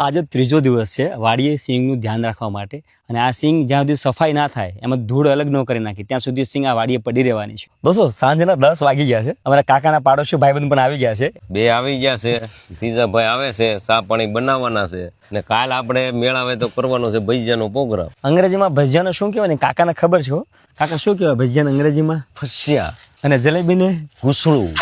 આજે ત્રીજો દિવસ છે વાડીએ સિંગનું ધ્યાન રાખવા માટે અને આ સિંગ જ્યાં સુધી સફાઈ ના થાય એમાં ધૂળ અલગ ન કરી નાખી ત્યાં સુધી સિંગ આ વાડીએ પડી રહેવાની છે. દોસ્તો સાંજના 10 વાગી ગયા છે. અમારા કાકાના પાડોશી ભાઈબંધ પણ આવી ગયા છે. બે આવી ગયા છે, ત્રીજા ભાઈ આવે છે, ચા પાણી બનાવવાના છે ને કાલ આપણે મેળાવે તો કરવાનો છે ભજીયાનો પ્રોગ્રામ. અંગ્રેજીમાં ભજીયાનો શું કહેવાય ને કાકાને ખબર છે. કાકા શું કહેવાય ભજીયાને અંગ્રેજીમાં? ફસ્યા. અને જલેબીને ઘૂસણું.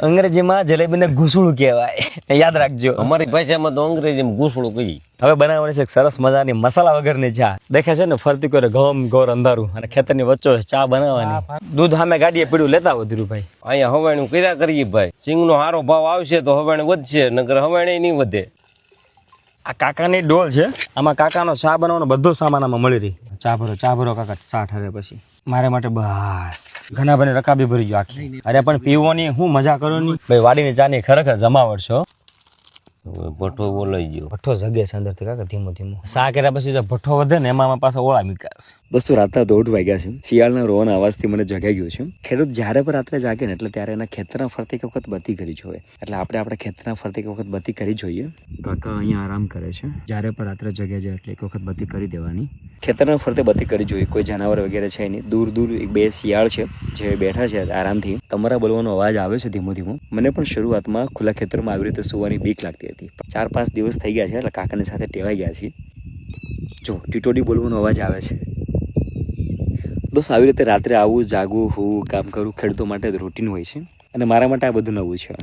અંગ્રેજીમાં જલેબીને ઘૂસણું કહેવાય, યાદ રાખજો. અમારી ભાષામાં તો અંગ્રેજીમાં ઘૂસણું કહીએ. હવે બનાવવાની છે એક સરસ મજાની મસાલા વગરની ચા. દેખે છે ને ફરતી કરે ઘમ ગોર અંધારું અને ખેતરની વચ્ચે ચા બનાવવાની. દૂધ સામે ગાડીએ પીડ્યું લેતા આવો ધીરુભાઈ. અહીંયા હવાણું કર્યા કરીએ ભાઈ. સિંગનો સારો ભાવ આવશે તો હવાણું વધશે, નકર હવાણે નહીં વધે. આ કાકાની ડોલ છે, આમાં કાકાનો ચા બનાવવાનો બધો સામાન આમાં મળી રહી. ચા ભરો કાકા, ચા ઠરે પછી મારે માટે બસ ઘણા બને રકાબી ભરી ગયો આખી. અરે પણ પીવાની હું મજા કરો ની ભાઈ. વાડીની ચા ની ખરેખર જમાવટ છો. ભઠ્ઠો બોલાઈ ગયો. ભઠ્ઠો જગે છે અંદરથી કાકા ધીમો ધીમો. સા કર્યા પછી જો ભઠ્ઠો વધે ને એમાં પાછા ઓળા મીકાશે. દોસ્તો રાતના 1:30 વાગ્યા છે. શિયાળના રોવાના અવાજથી મને જગાઈ ગયો છે. ખેડૂત જ્યારે પણ રાત્રે જાગે ને એટલે ત્યારે એના ખેતરના ફરતે એક વખત બત્તી કરી જોઈએ. એટલે આપણે આપણા ખેતરના ફરતે એક વખત બત્તી કરી જોઈએ. કાકા અહીંયા આરામ કરે છે. જ્યારે પણ રાત્રે જગે છે એટલે એક વખત બત્તી કરી દેવાની. ખેતરના ફરતે બત્તી કરી જોઈએ. કોઈ જાનવર વગેરે છે નહીં. દૂર દૂર એક બે શિયાળ છે જે બેઠા છે આરામથી. તમારા બોલવાનો અવાજ આવે છે ધીમો ધીમો. મને પણ શરૂઆતમાં ખુલ્લા ખેતરમાં આવી રીતે સુવાની બીક લાગતી હતી. 4-5 દિવસ થઈ ગયા છે એટલે કાકાની સાથે ટેવાઈ ગયા છે. જો ટીટોડી બોલવાનો અવાજ આવે છે. દોસ્ત આવી રીતે રાત્રે આવું જાગવું હું કામ કરું ખેડૂતો માટે રૂટીન હોય છે અને મારા માટે આ બધું નવું છે.